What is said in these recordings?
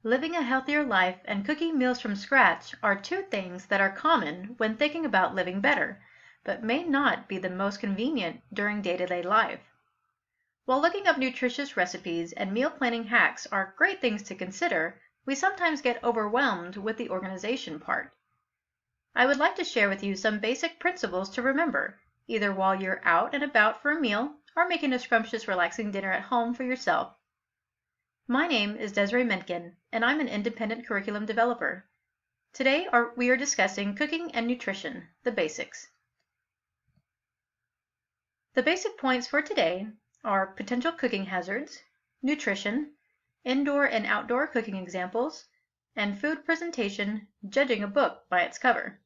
Living a healthier life and cooking meals from scratch are two things that are common when thinking about living better, but may not be the most convenient during day-to-day life. While looking up nutritious recipes and meal planning hacks are great things to consider, we sometimes get overwhelmed with the organization part. I would like to share with you some basic principles to remember, either while you're out and about for a meal or making a scrumptious, relaxing dinner at home for yourself. My name is Desiree Menken, and I'm an independent curriculum developer. Today we are discussing cooking and nutrition, the basics. The basic points for today are potential cooking hazards, nutrition, indoor and outdoor cooking examples, and food presentation, judging a book by its cover.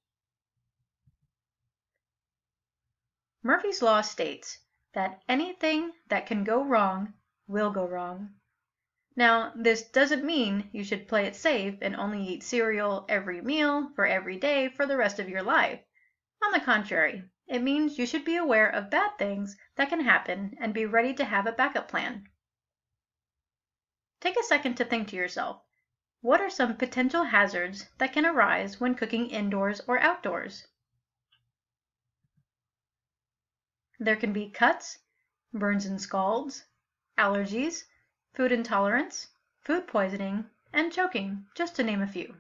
Murphy's Law states that anything that can go wrong will go wrong. Now, this doesn't mean you should play it safe and only eat cereal every meal for every day for the rest of your life. On the contrary, it means you should be aware of bad things that can happen and be ready to have a backup plan. Take a second to think to yourself, what are some potential hazards that can arise when cooking indoors or outdoors? There can be cuts, burns and scalds, allergies, food intolerance, food poisoning, and choking, just to name a few.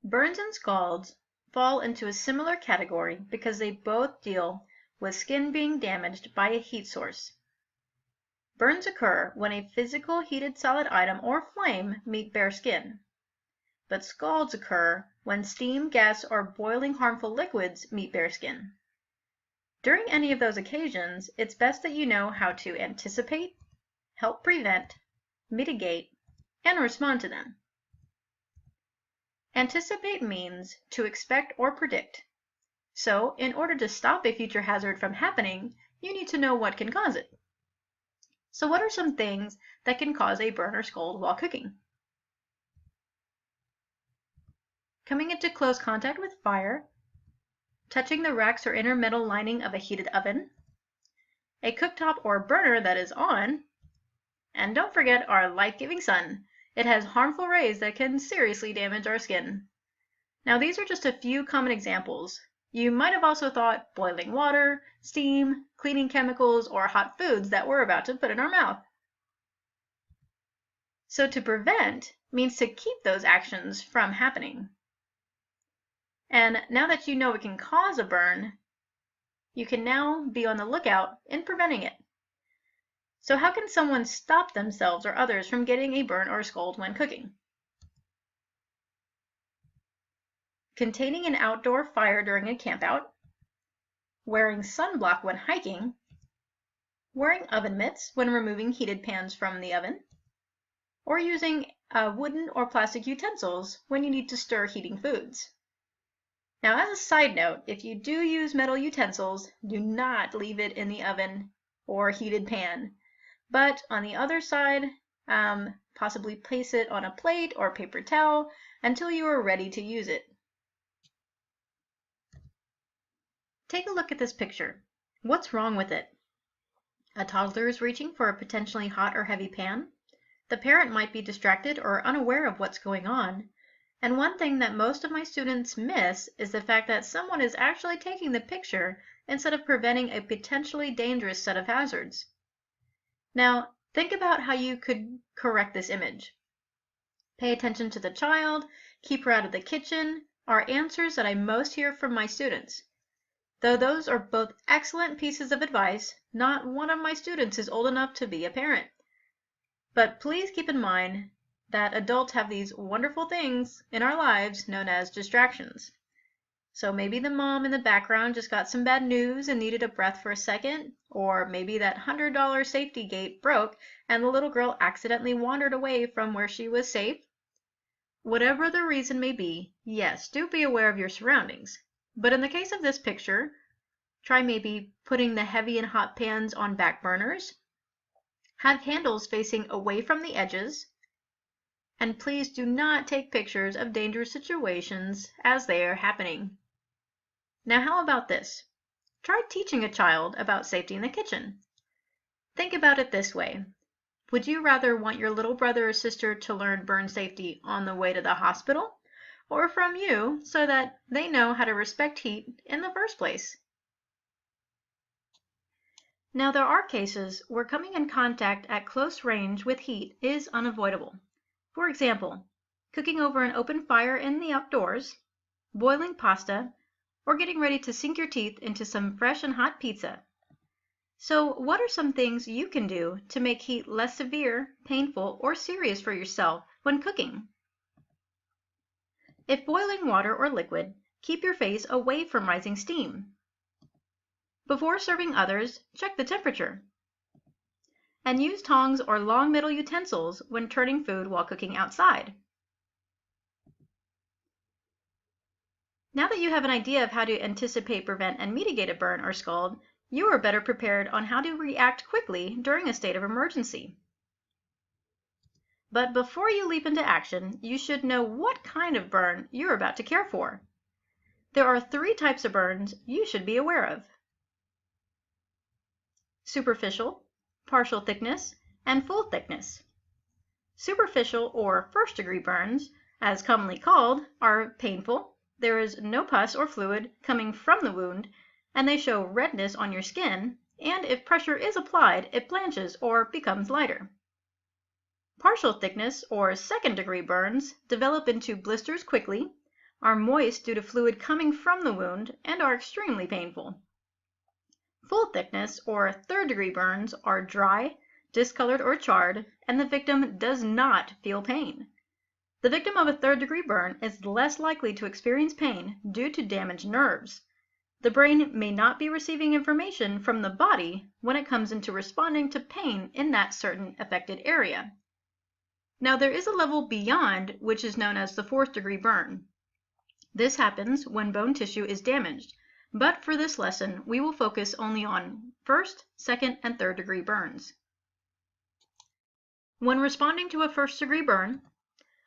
Burns and scalds fall into a similar category because they both deal with skin being damaged by a heat source. Burns occur when a physical heated solid item or flame meet bare skin, but scalds occur when steam, gas, or boiling harmful liquids meet bare skin. During any of those occasions, it's best that you know how to anticipate, help prevent, mitigate, and respond to them. Anticipate means to expect or predict. So, in order to stop a future hazard from happening, you need to know what can cause it. So what are some things that can cause a burn or scald while cooking? Coming into close contact with fire, touching the racks or inner metal lining of a heated oven, a cooktop or burner that is on, and don't forget our life-giving sun. It has harmful rays that can seriously damage our skin. Now these are just a few common examples. You might have also thought boiling water, steam, cleaning chemicals, or hot foods that we're about to put in our mouth. So to prevent means to keep those actions from happening. And now that you know it can cause a burn, you can now be on the lookout in preventing it. So how can someone stop themselves or others from getting a burn or scald when cooking? Containing an outdoor fire during a campout, wearing sunblock when hiking, wearing oven mitts when removing heated pans from the oven, or using wooden or plastic utensils when you need to stir heating foods. Now, as a side note, if you do use metal utensils, do not leave it in the oven or heated pan. But on the other side, possibly place it on a plate or paper towel until you are ready to use it. Take a look at this picture. What's wrong with it? A toddler is reaching for a potentially hot or heavy pan. The parent might be distracted or unaware of what's going on. And one thing that most of my students miss is the fact that someone is actually taking the picture instead of preventing a potentially dangerous set of hazards. Now, think about how you could correct this image. Pay attention to the child, keep her out of the kitchen, are answers that I most hear from my students. Though those are both excellent pieces of advice, not one of my students is old enough to be a parent. But please keep in mind that adults have these wonderful things in our lives known as distractions. So maybe the mom in the background just got some bad news and needed a breath for a second, or maybe that $100 safety gate broke and the little girl accidentally wandered away from where she was safe. Whatever the reason may be, yes, do be aware of your surroundings. But in the case of this picture, try maybe putting the heavy and hot pans on back burners, have handles facing away from the edges, and please do not take pictures of dangerous situations as they are happening. Now how about this? Try teaching a child about safety in the kitchen. Think about it this way. Would you rather want your little brother or sister to learn burn safety on the way to the hospital, or from you so that they know how to respect heat in the first place? Now, there are cases where coming in contact at close range with heat is unavoidable. For example, cooking over an open fire in the outdoors, boiling pasta, or getting ready to sink your teeth into some fresh and hot pizza. So, what are some things you can do to make heat less severe, painful, or serious for yourself when cooking? If boiling water or liquid, keep your face away from rising steam. Before serving others, check the temperature. And use tongs or long metal utensils when turning food while cooking outside. Now that you have an idea of how to anticipate, prevent, and mitigate a burn or scald, you are better prepared on how to react quickly during a state of emergency. But before you leap into action, you should know what kind of burn you're about to care for. There are 3 types of burns you should be aware of: superficial, partial thickness, and full thickness. Superficial or first-degree burns, as commonly called, are painful. There is no pus or fluid coming from the wound, and they show redness on your skin, and if pressure is applied, it blanches or becomes lighter. Partial thickness or second-degree burns develop into blisters quickly, are moist due to fluid coming from the wound, and are extremely painful. Full thickness or third-degree burns are dry, discolored, or charred, and the victim does not feel pain. The victim of a third-degree burn is less likely to experience pain due to damaged nerves. The brain may not be receiving information from the body when it comes into responding to pain in that certain affected area. Now, there is a level beyond, which is known as the fourth-degree burn. This happens when bone tissue is damaged, but for this lesson, we will focus only on first, second, and third-degree burns. When responding to a first-degree burn,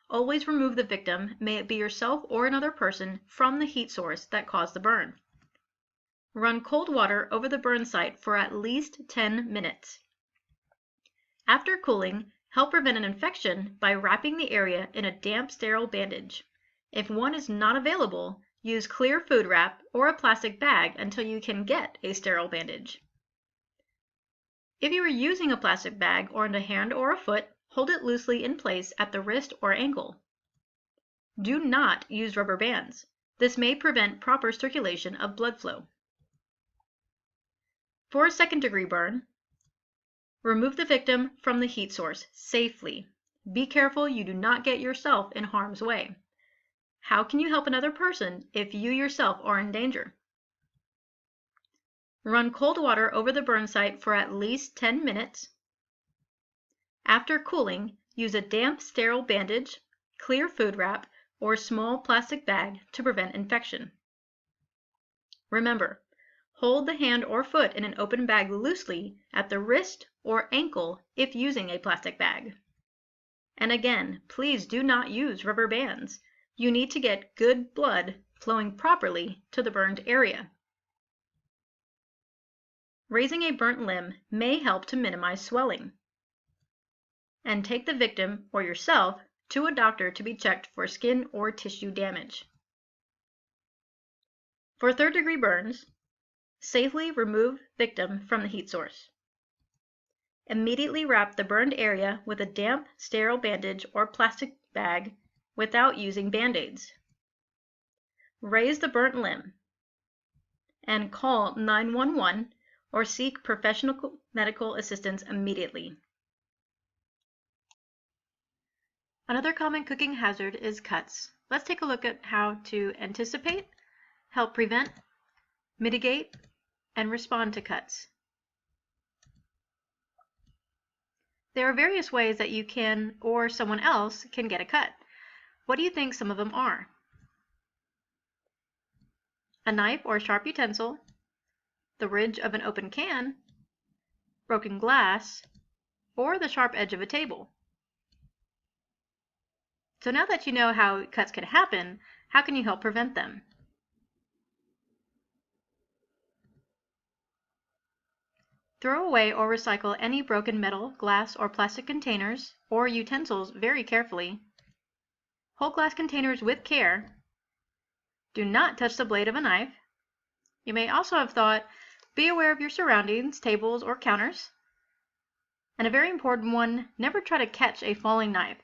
always remove the victim, may it be yourself or another person, from the heat source that caused the burn. Run cold water over the burn site for at least 10 minutes. After cooling, help prevent an infection by wrapping the area in a damp, sterile bandage. If one is not available, use clear food wrap or a plastic bag until you can get a sterile bandage. If you are using a plastic bag on a hand or a foot, hold it loosely in place at the wrist or ankle. Do not use rubber bands. This may prevent proper circulation of blood flow. For a second-degree burn, remove the victim from the heat source safely. Be careful you do not get yourself in harm's way. How can you help another person if you yourself are in danger? Run cold water over the burn site for at least 10 minutes. After cooling, use a damp, sterile bandage, clear food wrap, or small plastic bag to prevent infection. Remember, hold the hand or foot in an open bag loosely at the wrist or ankle if using a plastic bag. And again, please do not use rubber bands. You need to get good blood flowing properly to the burned area. Raising a burnt limb may help to minimize swelling. And take the victim or yourself to a doctor to be checked for skin or tissue damage. For third-degree burns, safely remove victim from the heat source. Immediately wrap the burned area with a damp, sterile bandage or plastic bag without using Band-Aids. Raise the burnt limb and call 911 or seek professional medical assistance immediately. Another common cooking hazard is cuts. Let's take a look at how to anticipate, help prevent, mitigate, and respond to cuts. There are various ways that you can or someone else can get a cut. What do you think some of them are? A knife or sharp utensil, the ridge of an open can, broken glass, or the sharp edge of a table. So now that you know how cuts can happen, how can you help prevent them? Throw away or recycle any broken metal, glass, or plastic containers or utensils very carefully. Hold glass containers with care. Do not touch the blade of a knife. You may also have thought, be aware of your surroundings, tables, or counters. And a very important one, never try to catch a falling knife.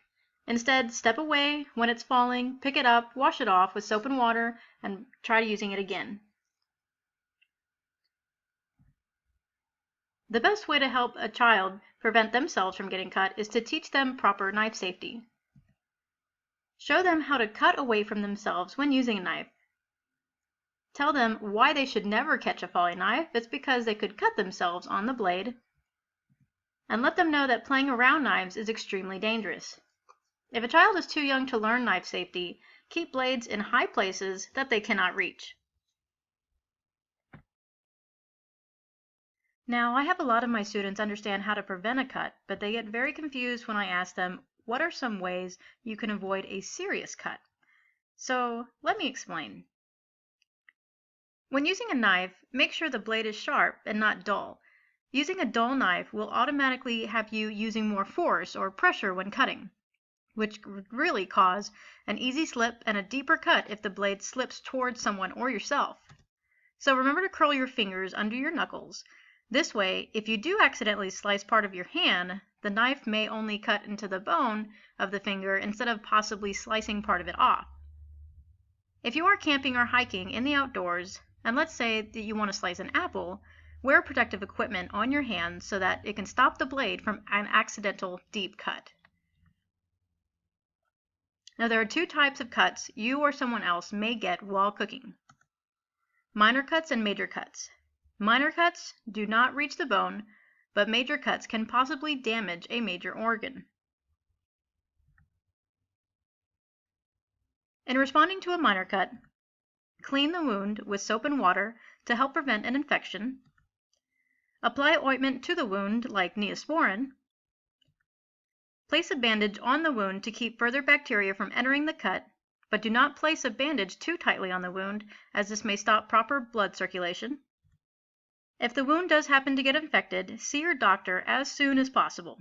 Instead, step away when it's falling, pick it up, wash it off with soap and water, and try using it again. The best way to help a child prevent themselves from getting cut is to teach them proper knife safety. Show them how to cut away from themselves when using a knife. Tell them why they should never catch a falling knife. It's because they could cut themselves on the blade. And let them know that playing around knives is extremely dangerous. If a child is too young to learn knife safety, keep blades in high places that they cannot reach. Now, I have a lot of my students understand how to prevent a cut, but they get very confused when I ask them, what are some ways you can avoid a serious cut? So, let me explain. When using a knife, make sure the blade is sharp and not dull. Using a dull knife will automatically have you using more force or pressure when cutting, which would really cause an easy slip and a deeper cut if the blade slips towards someone or yourself. So remember to curl your fingers under your knuckles. This way, if you do accidentally slice part of your hand, the knife may only cut into the bone of the finger instead of possibly slicing part of it off. If you are camping or hiking in the outdoors, and let's say that you want to slice an apple, wear protective equipment on your hands so that it can stop the blade from an accidental deep cut. Now, there are two types of cuts you or someone else may get while cooking: minor cuts and major cuts. Minor cuts do not reach the bone, but major cuts can possibly damage a major organ. In responding to a minor cut, clean the wound with soap and water to help prevent an infection. Apply ointment to the wound like Neosporin. Place a bandage on the wound to keep further bacteria from entering the cut, but do not place a bandage too tightly on the wound, as this may stop proper blood circulation. If the wound does happen to get infected, see your doctor as soon as possible.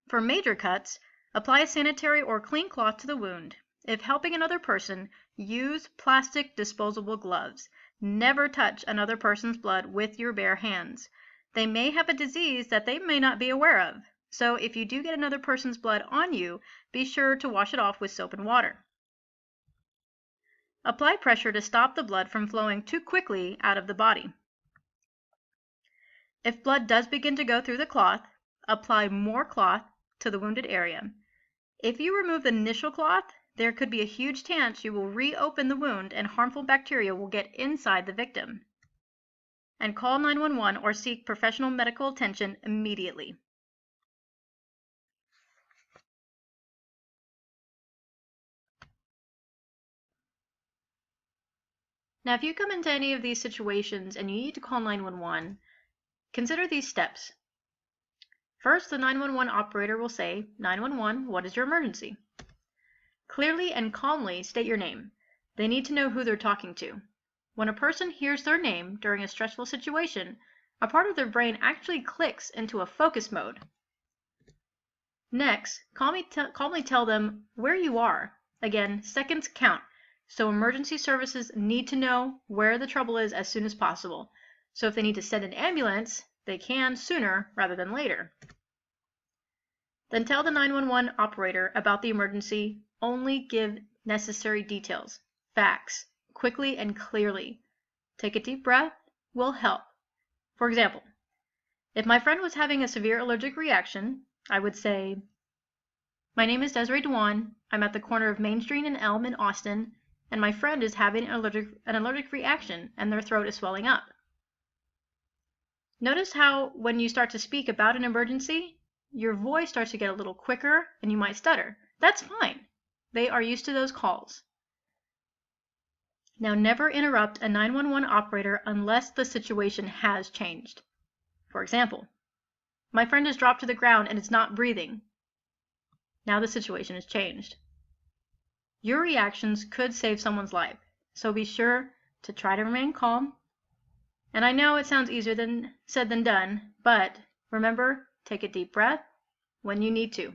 For major cuts, apply a sanitary or clean cloth to the wound. If helping another person, use plastic disposable gloves. Never touch another person's blood with your bare hands. They may have a disease that they may not be aware of, so if you do get another person's blood on you, be sure to wash it off with soap and water. Apply pressure to stop the blood from flowing too quickly out of the body. If blood does begin to go through the cloth, apply more cloth to the wounded area. If you remove the initial cloth, there could be a huge chance you will reopen the wound and harmful bacteria will get inside the victim. And call 911 or seek professional medical attention immediately. Now, if you come into any of these situations and you need to call 911, consider these steps. First, the 911 operator will say, 911, what is your emergency? Clearly and calmly state your name. They need to know who they're talking to. When a person hears their name during a stressful situation, a part of their brain actually clicks into a focus mode. Next, calmly tell them where you are. Again, seconds count, so emergency services need to know where the trouble is as soon as possible. So if they need to send an ambulance, they can sooner rather than later. Then tell the 911 operator about the emergency. Only give necessary details, facts, quickly and clearly. Take a deep breath will help. For example, if my friend was having a severe allergic reaction, I would say, my name is Desiree Dewan. I'm at the corner of Main Street and Elm in Austin, and my friend is having an allergic reaction and their throat is swelling up. Notice how when you start to speak about an emergency, your voice starts to get a little quicker and you might stutter. That's fine. They are used to those calls. Now, never interrupt a 911 operator unless the situation has changed. For example, my friend is dropped to the ground and is not breathing. Now the situation has changed. Your reactions could save someone's life, so be sure to try to remain calm And I know it sounds easier said than done, but remember, take a deep breath when you need to.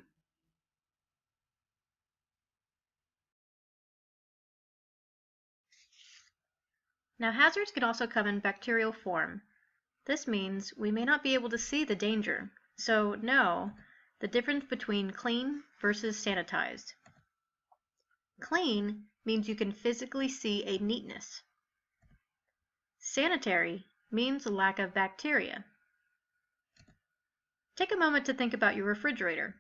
Now, hazards can also come in bacterial form. This means we may not be able to see the danger, so know the difference between clean versus sanitized. Clean means you can physically see a neatness. Sanitary means a lack of bacteria. Take a moment to think about your refrigerator.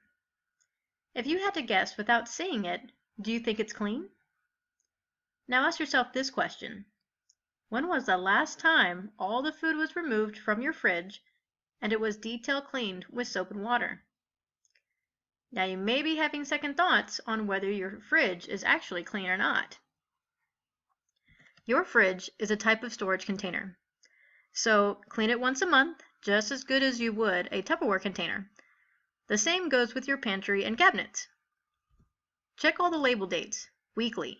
If you had to guess without seeing it, do you think it's clean? Now ask yourself this question. When was the last time all the food was removed from your fridge and it was detail cleaned with soap and water? Now you may be having second thoughts on whether your fridge is actually clean or not. Your fridge is a type of storage container. So clean it once a month, just as good as you would a Tupperware container. The same goes with your pantry and cabinets. Check all the label dates, weekly.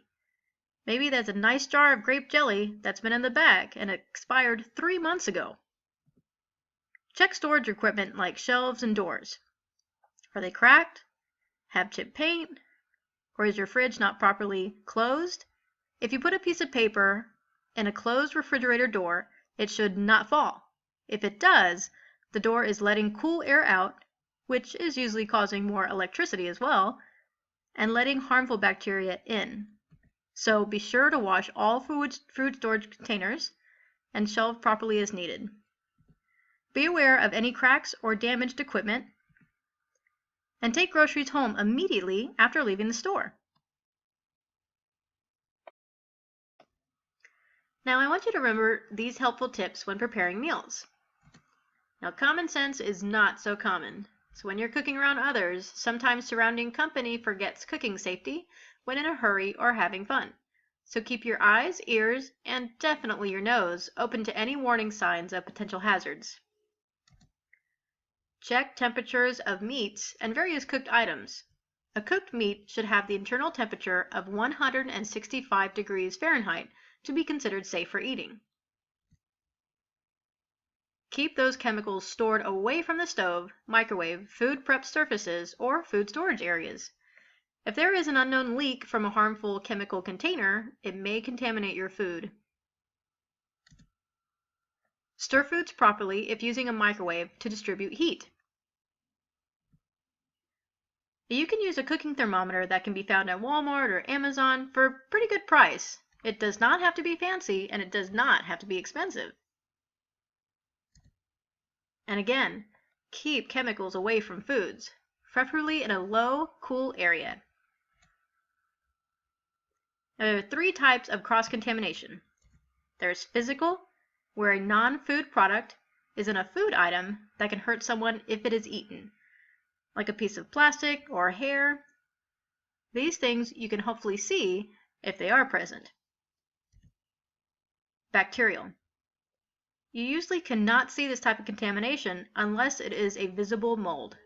Maybe there's a nice jar of grape jelly that's been in the back and expired 3 months ago. Check storage equipment like shelves and doors. Are they cracked? Have chipped paint? Or is your fridge not properly closed? If you put a piece of paper in a closed refrigerator door, it should not fall. If it does, the door is letting cool air out, which is usually causing more electricity as well, and letting harmful bacteria in. So be sure to wash all food storage containers and shelve properly as needed. Be aware of any cracks or damaged equipment, and take groceries home immediately after leaving the store. Now I want you to remember these helpful tips when preparing meals. Now common sense is not so common. So when you're cooking around others, sometimes surrounding company forgets cooking safety when in a hurry or having fun. So keep your eyes, ears, and definitely your nose open to any warning signs of potential hazards. Check temperatures of meats and various cooked items. A cooked meat should have the internal temperature of 165 degrees Fahrenheit to be considered safe for eating. Keep those chemicals stored away from the stove, microwave, food prep surfaces, or food storage areas. If there is an unknown leak from a harmful chemical container, it may contaminate your food. Stir foods properly if using a microwave to distribute heat. You can use a cooking thermometer that can be found at Walmart or Amazon for a pretty good price. It does not have to be fancy, and it does not have to be expensive. And again, keep chemicals away from foods, preferably in a low, cool area. Now, there are 3 types of cross-contamination. There's physical, where a non-food product is in a food item that can hurt someone if it is eaten, like a piece of plastic or hair. These things you can hopefully see if they are present. Bacterial. You usually cannot see this type of contamination unless it is a visible mold.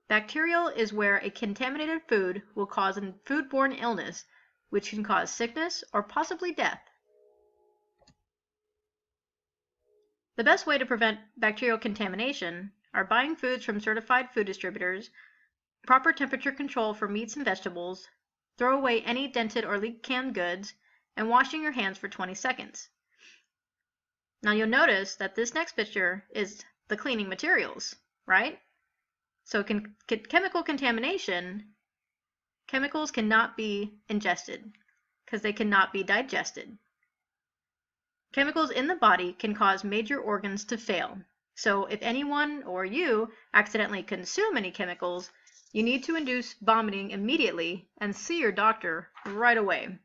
Bacterial is where a contaminated food will cause a foodborne illness, which can cause sickness or possibly death. The best way to prevent bacterial contamination are buying foods from certified food distributors, proper temperature control for meats and vegetables, throw away any dented or leaked canned goods, and washing your hands for 20 seconds. Now you'll notice that this next picture is the cleaning materials, right? So chemical contamination, chemicals cannot be ingested because they cannot be digested. Chemicals in the body can cause major organs to fail. So if anyone or you accidentally consume any chemicals, you need to induce vomiting immediately and see your doctor right away.